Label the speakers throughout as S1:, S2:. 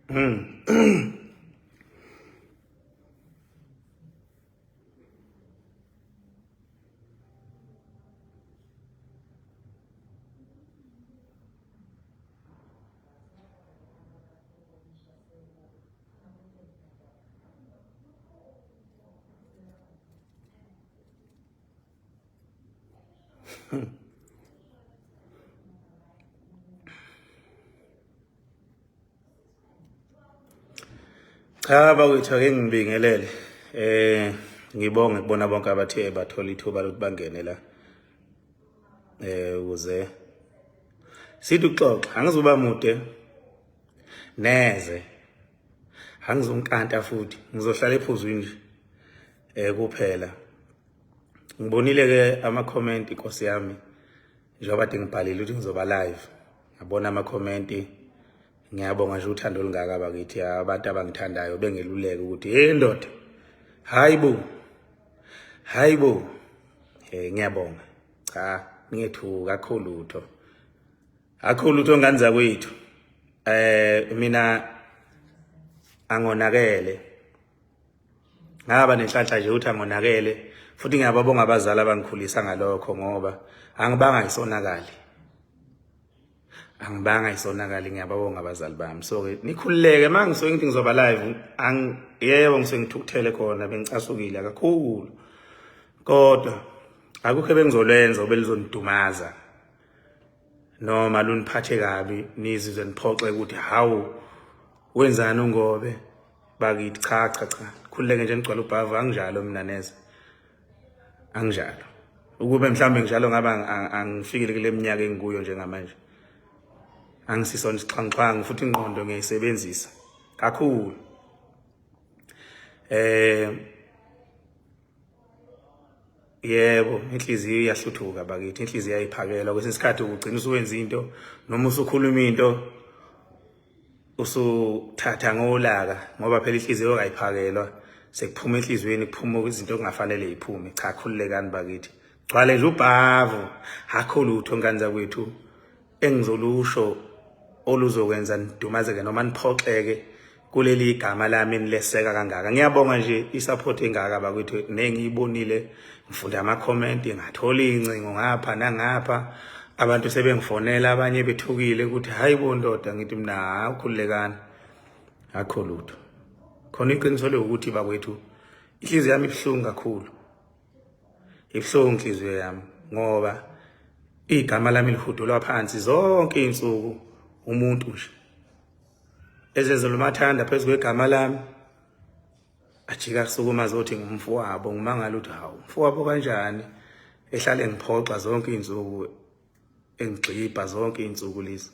S1: Cha bakwethu ake ngibingelele. Ngibonge kubona bonke abathe bathola ithuba lokuthi bangene la. Ukuze sithi uxoxa, angizuba mude neze. Angizongikanta futhi, ngizohlala ephuzwini nje kuphela. Ngibonile ke ama-comment inkosi yami njengoba kade ngibhalile ukuthi ngizoba live. Ngabona ama-comment. Ngiyabonga nje uthando olungaka bakithi abantu abangithandayo bengeluleka ukuthi hey ndoda hayibo ngiyabonga cha ngiyethuka akho lutho ngani zakwethu mina angonakele ngaba nenhlanhla nje uthi angonakele futhi ngiyababonga abazali abangikhulisa ngalokho ngoba angibanga isonakali ngiyababonga abazali bami. So ke nikhululeke mangisuke ngithi ngizoba live yebo ngisuke ngithukuthele khona bengicasukile kakhulu kodwa akukho bengizolwenza obelizonidumaza noma luniphathe kabi nizizwe niphoxe ukuthi hawu wenzani ungobe bakithi cha khululeke nje ngigcwala ubhavu anginjalo mina neze anginjalo ukube mhlambe njalo ngaba angifikile kule minyaka engikuyo njengamanje angisisona isixhanxhangu futhi ingqondo ngiyayisebenzisa kakhulu. Yebo inhliziyo iyahluthuka bakithi, inhliziyo iyayiphakela kwesinye isikhathi ugcina usuwenza into noma usukhuluma into usuthatha ngolaka ngoba phela inhliziyo ayiphakelwa sekuphuma enhlizweni kuphuma izinto okungafanele iphume. Cha khululekani bakithi gcwale nje ubhavu akho lutho ngani zakwethu engizolusho oluzokwenza nidumazeke noma niphoxeke kuleli igama lami enileseka kangaka. Ngiyabonga nje isupport engaka bakwethu nengiyibonile ngifunda ama-comment ngathola incingo ngapha nangapha abantu sebengifonela abanye bethukile ukuthi hayibo ndoda ngithi mina ukhululekani akho lutho khona iqiniso lokuthi bakwethu inhliziyo yami ibhlungu kakhulu ibhlungu inhliziyo yami ngoba igama lami lihudulwa phansi zonke izinsuku umuntu nje ezezelo mathanda phezulu kwegama lami ajika kusukuma zothi ngumfowabo ngimangala ukuthi hawu mfowabo kanjani ehlale ngiphoxa zonke izinsuku engigxibha zonke izinsuku lezi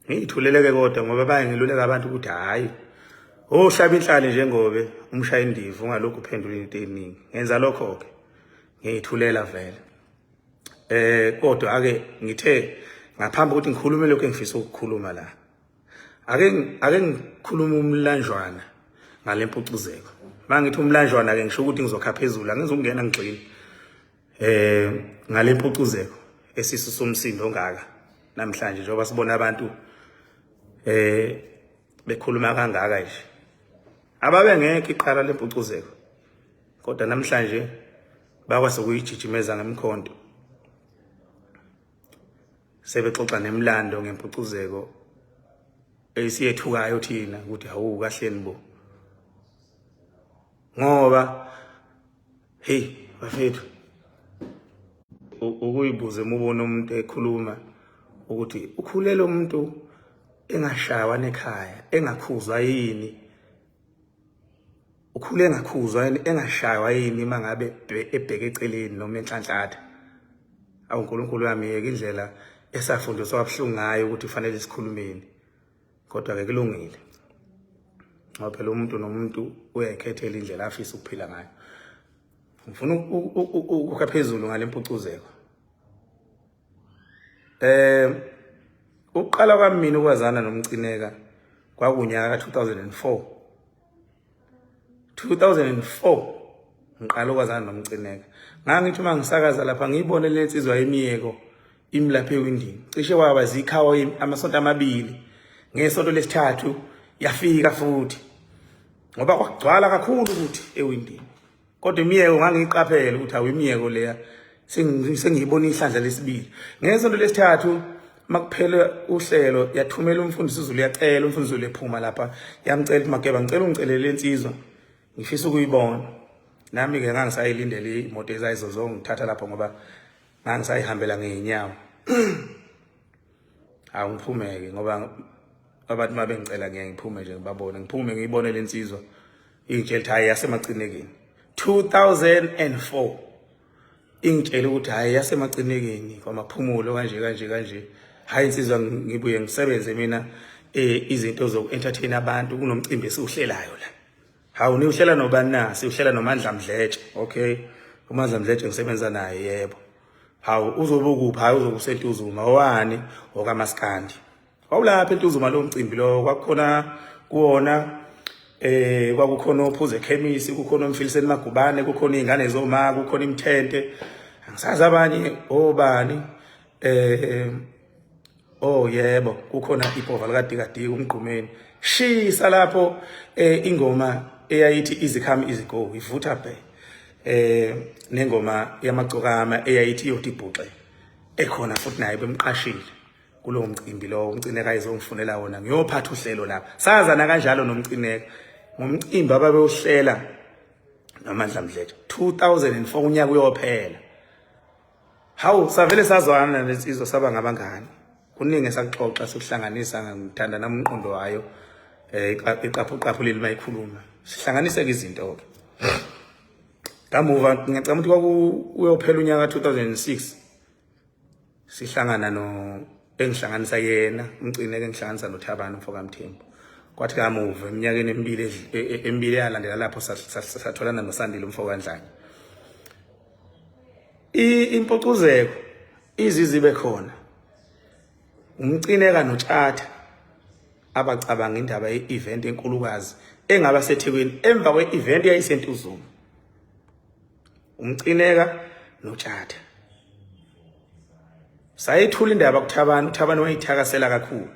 S1: ngiyithuleleke kodwa ngoba bayangiluleka abantu ukuthi hayi ohlaba inhlali njengobe umshaya indivu ungalokhu uphendula into eningi ngenza lokho ke ngiyithulela vele. Kodwa ake ngithe ngaphambi ukuthi ngikhulume lokho engifisa ukukhuluma la ake ngikhuluma umlanjwana ngalempucuzeko. Mangithi umlanjwana ke ngisho ukuthi ngizokha phezulu angizungena ngigxile ngalempucuzeko esisu somsindo ongaka namhlanje njengoba sibona abantu bekhuluma kangaka nje ababe ngeke iqala lempucuzeko kodwa namhlanje bakwazi ukuyijijimeza ngemkhonto sebexoxa nemlando ngempucuzeko esiyethukayo thina ukuthi hawu kahleni bo ngoba hey bafethu ukuyibuza umubona umuntu ekhuluma ukuthi ukhulela umuntu engashawa nekhaya engakhuzwa yini ukhule engakhuzwa engashawa yini mangabe ebheke eceleni noma enhlanhlatha awu uNkulunkulu wami yeke indlela esafundiswa abhlungu ngayo ukuthi kufanele sikhulumeni kodwa ke kulungile ngoba phela umuntu nomuntu uyayikhethela indlela afisa ukuphila ngayo. Ngifuna ukukha phezulu ngalempucuzeko. Uqala kwami mina ukwazana nomcineka kwakunyaka ka 2004 ngiqala ukwazana nomcineka ngangithi mangisakaza lapha ngiyibone lensizwa yemiyeko imlaphe ewindini cishe waba zikhawa amasonto amabili ngesonto lesithathu yafika futhi ngoba kwagcwala kakhulu ukuthi ewindini kodwa imiyeko ngangiyiqaphela ukuthi awimiyeko leya sengiyibona ihlandla lesibili ngesonto lesithathu makuphela uhlelo yathumela umfundisi uZulu yacela umfundisi uZulu ephuma lapha yamcela ukuthi Mageba ngicela ungicelele insizwa ngifisa ukuyibona nami ke ngangisayilindele imoto ezayizozongithatha lapho ngoba ngangisayihambela ngeenyawo awungiphumeke ngoba abantu mabengicela ngiyangiphume nje ngibabone ngiphume ngiyibone lensizwa ingitshela ukuthi hayi yasemacinekeni 2004 ingitshela ukuthi hayi yasemacinekeni kwamaphumulo kanje hayi insizwa ngibuye ngisebenze mina izinto zoku-entertain abantu kunomcimbi esiwuhlelayo la hawu niwuhlela nobani na siwuhlela noMandla Mdletshe okay uMandla Mdletshe ngisebenza naye yebo hawu uzobe ukuphi hayi uzokusentuzuma owani okaMaskandi wawulapha entuzuma lo mcimbi lo kwakukhona kuwona kwakukhona ophuze ekhemisi kukhona umfiliseni Magubane kukhona izingane zoma kukhona imthente angisazi abanye obani oh yebo kukhona iphova likadikadika umgqumeni shisa lapho ingoma eyayithi izikhami izigo ivutha bhe nengoma yamagcokama eyayithi yodibhuxe ekhona futhi naye bemqashile kulowo mcimbi lo umcineka ayizongifunela wona ngiyophatha uhlelo lapha sazana kanjalo nomcineka ngomcimbi ababewuhlela noMandla Mdletshe 2004 unyaka uyophela hawu savele sazwana lensizwa saba ngabangani kuningi esakuxoxa sokuhlanganisa ngithanda nami umqondo wayo iqaphu leli mayikhuluma sihlanganise ke izinto ke kamuva ngiyacabanga ukuthi kwakuyophela unyaka 2006 sihlangana engihlanganisa yena umcineke engihlanganisa noThabani umfoka Mthembu kwathi kamuva eminyakeni emibili yalandela lapho satholana noSandile umfoka Ndlanya impocuzeko izizibe khona umcineka notshatsha abacabanga indaba ye-event enkulukazi engaba seThekwini emva kwe-event yayisentuzuma umcineka notshatsha sayithula indaba kuThabani wayithakasela kakhulu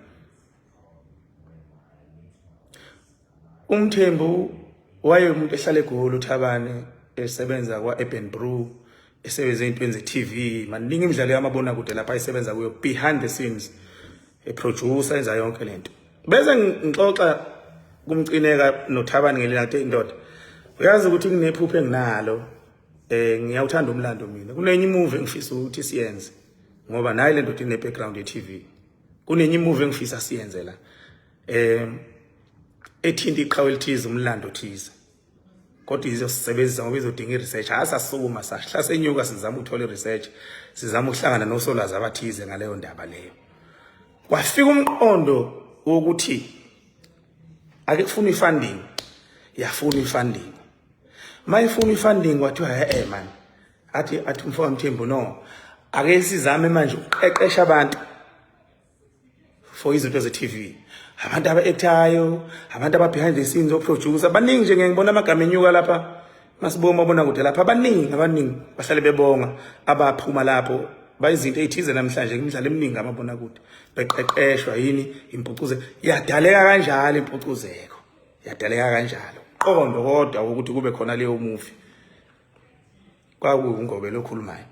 S1: uMthembu wayemuntu ehlala eGoli uThabani esebenza kwa-Urban Brew esebenza ezintweni ze-TV maningi imidlalo yamabona kude lapha ayisebenza kuyo behind the scenes eproducer enza yonke lento bese ngixoxa kumcineka noThabani ngelilanga indoda uyazi ukuthi kunephupho enginalo ngiyawuthanda umlando mina kunenye imovie engifisa ukuthi siyenze ngoba nayi le ndoda ine background ye-TV kunenye imovie engifisa siyenze la ethinta iqhawe elithize umlando thize kodwa izosebenzisa ngoba izodinga i-research asasukuma sahla senyuka sizama ukuthola i-research sizama ukuhlangana nosolazi abathize ngaleyo ndaba leyo kwafika umqondo wokuthi ake kufuna i-funding yafuna i-funding mayifuna i-funding kwathiwa man athi umfoka Mthembu no ake sizame manje ukuqeqesha abantu for izinto ze-TV abantu aba-actayo abantu aba-behind the scenes oproducer abaningi nje ngiyangibona amagama enyuka lapha masiboma abona kude lapha abaningi bahlale bebonga abaphuma lapho bayizinto ezithize namhlanje imidlalo eminingi ababona kude beqeqeshwa yini impucuze yadaleka kanjalo impucuzeko yadaleka kanjalo qondo kodwa ukuthi kube khona leyo movie kwakungobe lokhulumayo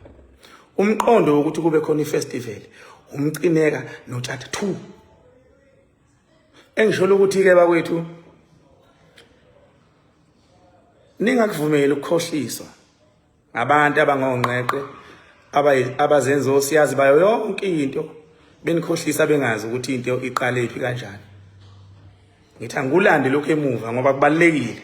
S1: umqondo wokuthi kube khona i-festival umcineka notshatsha 2 engisho ukuthi ke bakwethu ningakuvumeli ukukhohliswa ngabantu abangongqeqe abazenza osiyazi bayo yonke into benikhohlisa bengazi ukuthi into iqale iphi kanjani ngithi angulande lokho emuva ngoba kubalekile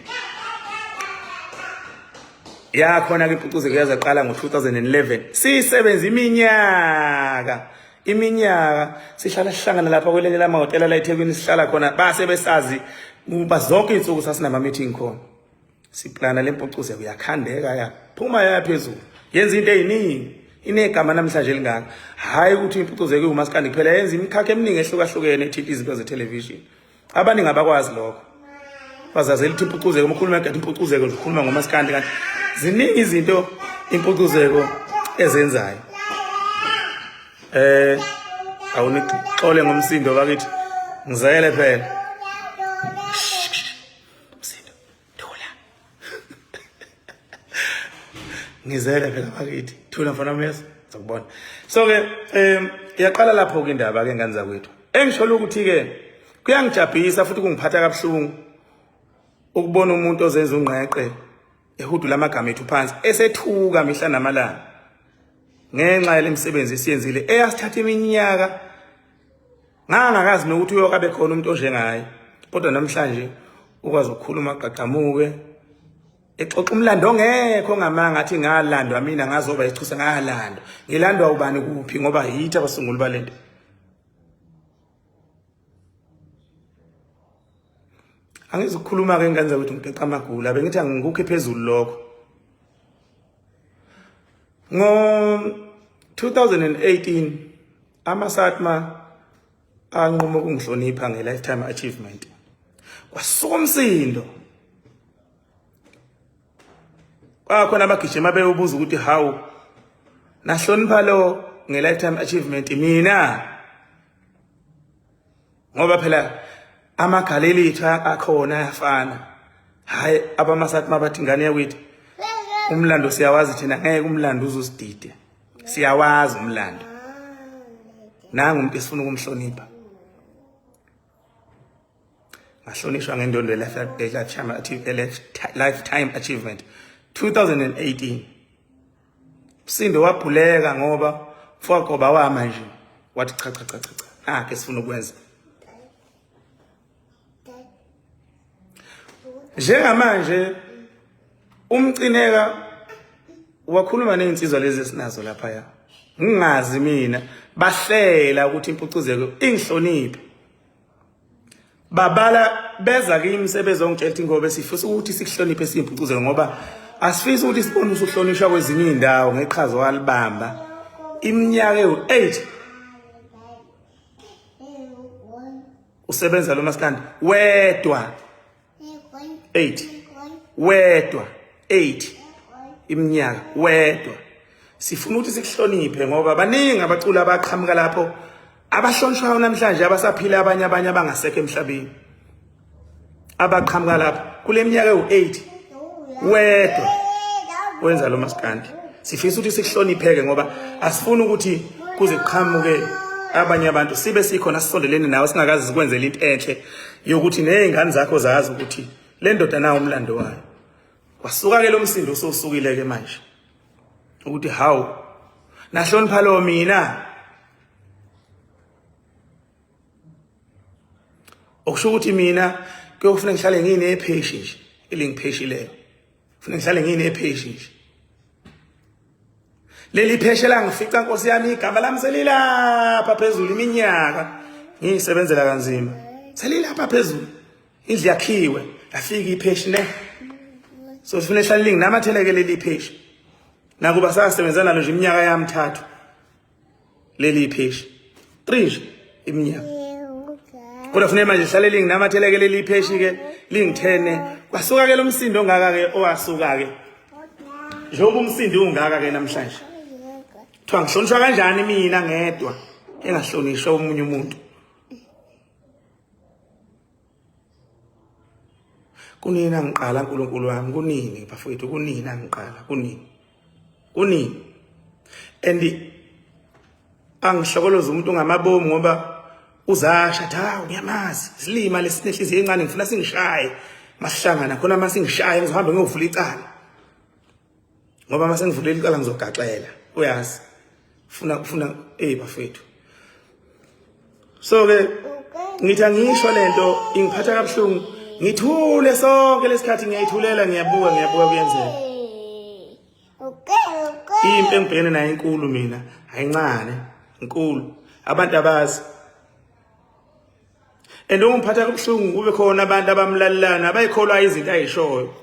S1: yakhona ke impucuzeko yazaqala ngo2011 sisebenza iminyaka sihlangana lapha kwelenye lamahotela la eThekwini sihlala khona base besazi kuba zonke insuku sasinama meeting khona siplana lempucuzeko yakhandeka yaphuma yaphezulu yenza into eziningi inegama namhlanje elingaka hayi ukuthi impucuzeko uMaskandi kuphela yenza imikhakha eminingi ehlukahlukene ethinta izinto ze-television abaningi abakwazi lokho bazazela ukuthi impucuzeko umkhuluma ngathi impucuzeko nje ukhuluma ngoMaskandi kanti ziningi izinto impucuzeko ezenzayo awunixole ngomsindo bakithi ngizele phela ngizele phela bakithi thula mfana mesa ngizokubona so ke iyaqala lapho ke indaba ke ngani zakwethu engisho ukuthi ke kuyangijabhisa futhi kungiphatha kabuhlungu ukubona umuntu ozenza ungqeqe ehudula amagama ethu phansi esethuka mihla namalanga ngenxa yemisebenzi esiyenzile eyasithatha iminyaka ngangakazi nokuthi uyokabe khona umuntu onjengaye kodwa namhlanje ukwazi ukukhuluma aqaqamuke exoxa umlando ongekho ngamanga athi ngalandwa mina ngazoba ichuse ngalandwa ngilandwa ubani kuphi ngoba yithi abasunguli balento angizokhuluma ke ngani zakwethu ngiqeqa amagula bengithi angikukhe phezulu lokho ngo 2018 amasatma anquma ukungihlonipha nge-lifetime achievement kwasuka umsindo kwakhona abagijima beyobuza ukuthi hawu nahlonipha lo nge-lifetime achievement mina ngoba phela amagalelitha akhona ayafana hayi abamasatma bathi ngane yakwethu umlando siyawazi thina ngeke umlando uzosidide siyawazi umlando nanga umuntu esifuna ukumhlonipha ngahlonishwa ngendondo lifetime achievement 2018 Sindo waphuleka ngoba fokoba wama nje wathi cha ke sifuna ukwenza njengamanje umcineka wakhuluma nezinsizwa lezi esinazo lapha ya ngingazi mina bahlela ukuthi impucuzeko ingihloniphe babala beza kimi imisebenzi ongitshela ukuthi ngoba sifisa ukuthi sikuhloniphe simpucuzeko ngoba asifisi ukuthi sibone usuhlonishwa kwezinye indawo ngeqhaza walibamba iminyaka ewu8 usebenza lo maskandi wedwa 8 wedwa 8 iminyaka wedwa sifuna ukuthi sikuhloniphe ngoba baningi abaculi abaqhamuka lapho abahlonishwayo namhlanje abasaphila abanye abangasekho emhlabeni abaqhamuka lapho kule minyaka ewu8 wedwa wenza lo maskandi sifisa ukuthi sikuhlonipheke ngoba asifuni ukuthi kuze kuqhamuke abanye abantu sibe sikhona sisondelene nawe singakazi sikwenzela into enhle yokuthi nezingane zakho zazi ukuthi le ndoda nawo umlando wayo wasuka ke lo msindo usukile ke manje ukuthi hawu nahlonipha lo mina okusho ukuthi mina kuyofuna ngihlale nginepheshe nje elingipheshileyo ufuna ngihlale nginepheshe nje leli pheshe la ngifica Nkosi yami igama lami selilapha phezulu iminyaka ngisebenzela kanzima selilapha phezulu indlu yakhiwe afika ipheshe ne so sifuna ehlale linginamathele ke leli pheshe nakuba sasebenza nalo nje iminyaka yami 3 leli pheshe 3 iminyaka kodwa funeka manje hlale linginamathele ke leli pheshe ke lingithene kwasuka ke lo msindo ongaka ke owasuka ke njengoba umsindo ungaka ke namhlanje kuthiwa ngihlonishwa kanjani mina ngedwa engahlonishwa omunye umuntu kunina ngiqala uNkulunkulu wami kunini bafowethu kunina ngiqala kunini and angihlokoloza umuntu ngamabomu ngoba uzasha thawu ngiyamazi silima lesinehliziyo encane ngifuna singishaye masihlangana khona masingishaye ngizohamba ngiyovula icala ngoba mase ngivulela icala ngizogaxela uyazi ufuna bafethu so ke ngithi angisho lento ingiphatha kabuhlungu ngithule sonke lesikhathi ngiyayithulela ngiyabuka kuyenzeka impi engibhekene nayo inkulu mina ayincane inkulu abantu abazi ungiphatha kabuhlungu kube khona abantu abamlalelana abayikholwa izinto ayishoyo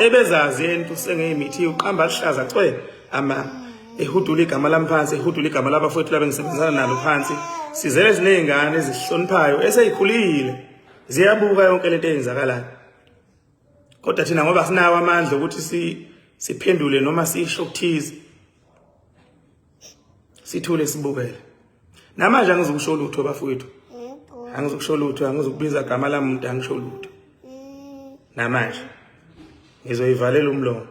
S1: ebezazi into sengeyimithi uqamba lihlaza cwe ehudula igama lami phansi ehudula igama labafowethu labengisebenzana nalo phansi sizele ezinengane ezihloniphayo eseyikhulile ziyabuka yonke lento eyenzakalayo kodwa thina ngoba sinawo amandla ukuthi siphendule noma sisho ukuthize sithule sibukele namanje angizokusho lutho bafowethu angizokusho lutho angizokubiza igama lami umuntu angisho lutho namanje ngizoyivalela umlomo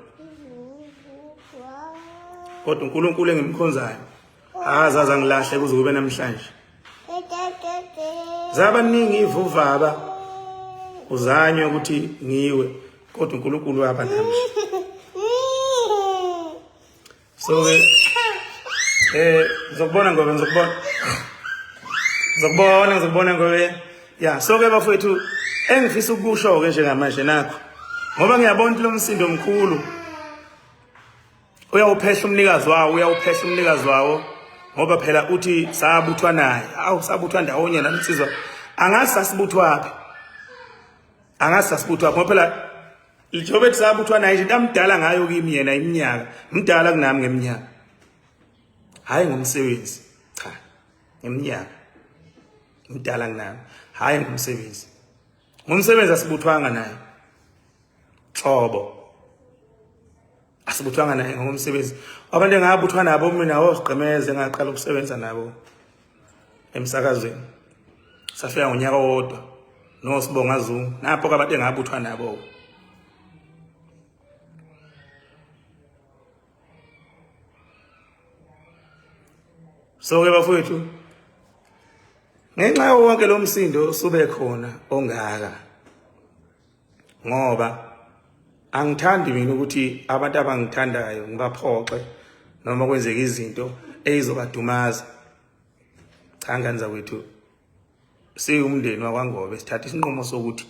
S1: kodwa uNkulunkulu engimkhonzayo azaza ngilahle kuze kube namhlanje. Zabaningi ivuvaba uzanywe ukuthi ngiwe kodwa uNkulunkulu apha nami. So ngizokubona ngobe ya so ke bafowethu engifisa ukusho ke njengamanje nakho ngoba ngiyabona lo msindo omkhulu uyawuphehla umnikazi wawo ngoba phela uthi sabuthwa naye sabuthwa ndawonye naninsizwa angazi sasibuthwaphi ngoba phela ijobe sabuthwa naye into amdala ngayo kimi yena iminyaka mdala kunami ngeminyaka hayi ngomsebenzi cha ngeminyaka mdala kunami hayi ngomsebenzi asibuthwanga naye xobo asibuthwanga naye ngomsebenzi abantu engabuthwa nabo mina wozigqemeze ngaqala ukusebenza nabo emsakazweni safika ngonyaka wodwa noSibonga Zungu napho abantu engabuthwa nabo. So ke bafowethu ngenxa wonke lo msindo sube khona ongaka ngoba angithandi mina ukuthi abantu abangithandayo ngibaphoxe noma kwenzeka izinto ezizobadumaza. Cha ngani zakwethu siyumndeni wakwaNgobe sithatha isinqumo sokuthi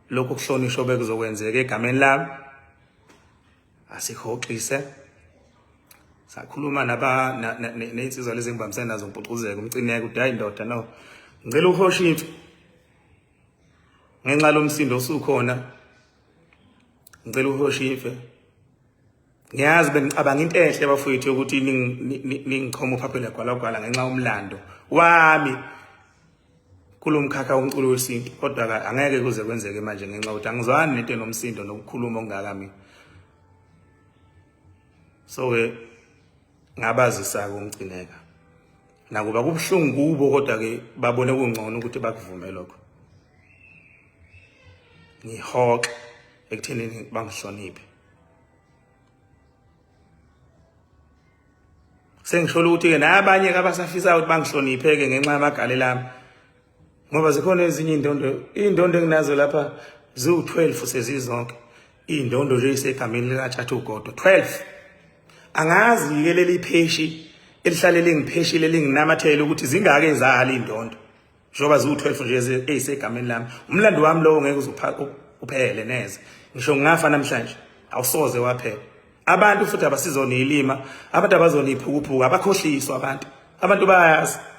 S1: lokho kuhlonishwa bekuzokwenzeka egameni lami asihoxise. Sakhuluma ney'nsizwa lezi engibambisene nazo ngimpucuzeka umcineke uthi hayi ndoda no ngicela uhoshiphe ngenxa lomsindo osukhona ngicela uhoshiphe. Ngiyazi bengicabanga into enhle bafowethu ukuthi ningichoma uphaphela gwalagwala ngenxa yomlando wami kulo mkhakha womculo wesintu kodwa angeke kuze kwenzeke manje ngenxa ukuthi angizwani nento enomsindo nokukhuluma okungaka mina. So ke ngabazisa kumcineka nakuba kubuhlungu kubo kodwa ke babone kungcono ukuthi bakuvume lokho ngihoxe ekuthenini bangihloniphe. Sengisho ukuthi ke nabanye ke abasafisa ukuthi bangihloniphe ke ngenxa yamagale lami ngoba zikhona ezinye indondo enginazo lapha ziwu12 sezizonke indondo nje isegameni likaThatha uGodo 12. Angazi ke leli pheshi elihlale lingipheshile linginamathele ukuthi zingake ezala indondo njoba ziwu12 nje ezisegameni lami. Umlando wami lowo ngeke uphele neze ngisho ngafa namhlanje awusoze waphela. Abantu futhi abasizonilima abantu abazoniphukuphuka abakhohliswa abantu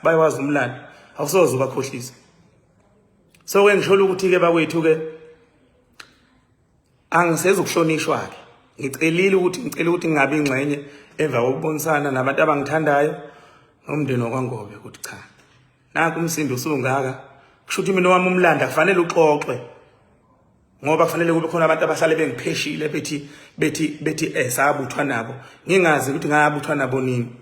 S1: bayawazi umlando awusoze ubakhohlisa. So ke ngisho ukuthi ke bakwethu ke angiseze ukuhlonishwa ke ngicela ukuthi ngingabi ingxenye emva kokubonisana nabantu abangithandayo nomndeni wakwaNgobe ukuthi cha naku umsindo usungaka kusho ukuthi mina wami umlando kufanele uxoxwe ngoba kufanele kube khona abantu abahlale bengipheshile bethi sabuthwa nabo ngingazi ukuthi ngabuthwa nabo nini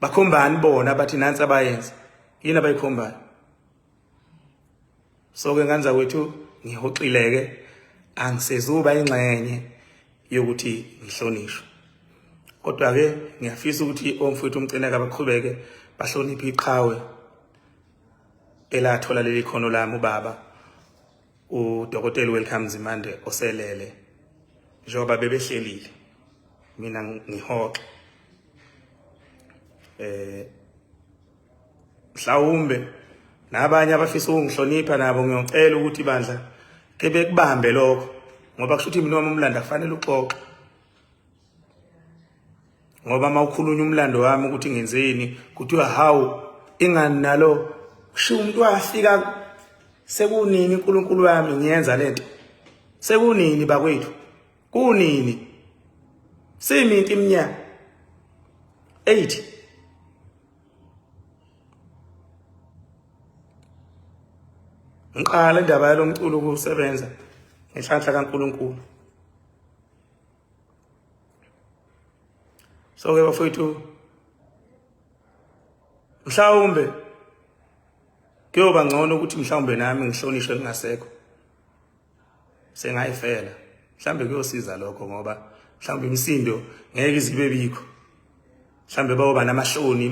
S1: bakhombani bona bathi nansi abayenza yini abayikhombayo. So ke nganza kwethu ngihoxileke angisezuba ingxenye yokuthi ngihlonishwe kodwa ke ngiyafisa ukuthi omfowethu umcineka baqhubeke bahloniphe iqhawe elathola leli khono lami ubaba uDokotela Welcome Zimande oselele njengoba bebehlelile mina ngihoxe mhlawumbe nabanye abafisa ukungihlonipha nabo ngiyocela ukuthi bandla ke bekubambe lokho ngoba kusho ukuthi mina wami umlando kufanele uxoxe ngoba mawukhulunywa umlando wami ukuthi ngenzeni kuthiwa hawu ingani nalo kusho umuntu wafika sekunini uNkulunkulu wami ngiyenza lento sekunini bakwethu kunini siminti iminyaka 8 ngiqala indaba yalomculo ukusebenza ngenhlanhla kaNkulunkulu. So ke bafowethu mhlawumbe kuyoba ngcono ukuthi mhlawumbe nami ngihlonishwe kungasekho sengayifela mhlawumbe kuyosiza lokho ngoba mhlawumbe imisindo ngeke izibe bikho, mhlawumbe bayoba namahloni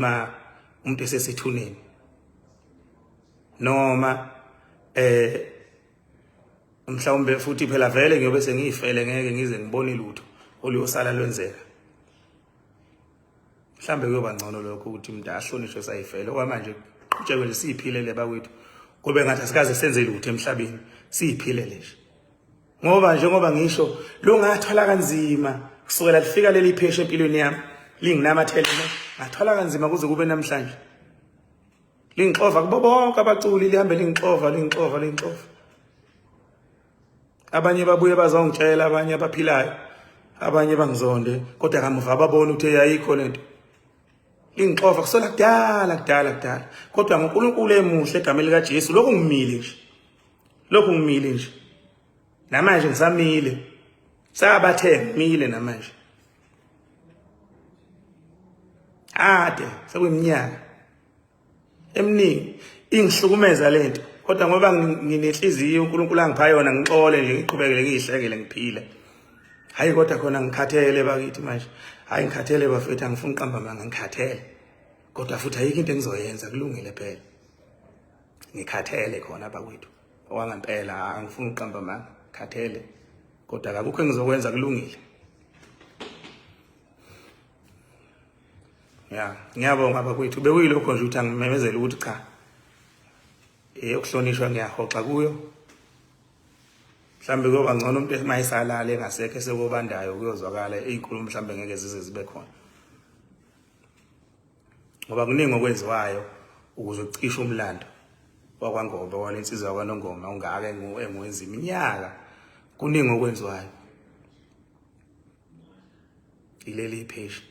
S1: umuntu esesethuneni, noma mhlawumbe futhi phela vele ngiyobe sengiyifele ngeke ngize ngibone lutho oluyosala lwenzeka. Mhlawumbe kuyoba ngcono lokho ukuthi umuntu ahlonishwe sayifele okwamanje qhutshekwe nje siyiphilele bakwethu kube ngathi asikaze senze lutho emhlabeni siyiphilele nje. Ngoba njengoba ngisho lo ngathola kanzima kusukela lifika leli pheshe empilweni yami linginamathele ngathola kanzima kuze kube namhlanje. Lingixova kubo bonke abaculi lihambe lingixova. Abanye babuye bazongitshela, abanye abaphilayo, abanye bangizonde, kodwa kamuva ababona ukuthi yayikho lento. Lingixova kusola kudala, kodwa ngoNkulunkulu emuhle egameni lika Jesu lokhu ngimile nje. Namanje ngisamile. Sabathe ngimile namanje. Ade sekuyiminyaka eminingi ingihlukumeza lento, kodwa ngoba nginenhliziyo uNkulunkulu angipha yona ngixole nje ngiqhubekele ngiyihlekele ngiphile. Hayi kodwa khona ngikhathele bakithi manje. Hayi ngikhathele bafethu angifuni uqamba amanga ngikhathele. Kodwa futhi ayikho into engizoyenza kulungile phela. Ngikhathele khona bakwethu. Okwangempela angifuni uqamba amanga ngikhathele. Kodwa akukho engizokwenza kulungile. Ya, ngiyabonga bakwethu bekuyilokho nje ukuthi angimemezele ukuthi cha. Ukuhlonishwa ngiyahoxa kuyo. Mhlambe kuyoba ngcono umuntu emayisalala engasekho esekubandayo kuyozwakala izinkulumo mhlambe ngeke zize zibe khona. Ngoba kuningi okwenziwayo ukuze ucishe umlando wakwaNgoba walensizwa yakwaNongoma ungake engwenza iminyaka. Kuningi okwenziwayo. Ileli pheshe.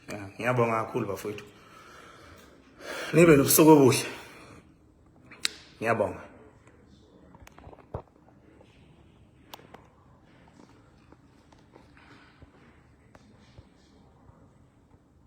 S1: Ya, ngiyabonga kakhulu bafowethu. Nibe nobusuku obuhle. Ngiyabonga.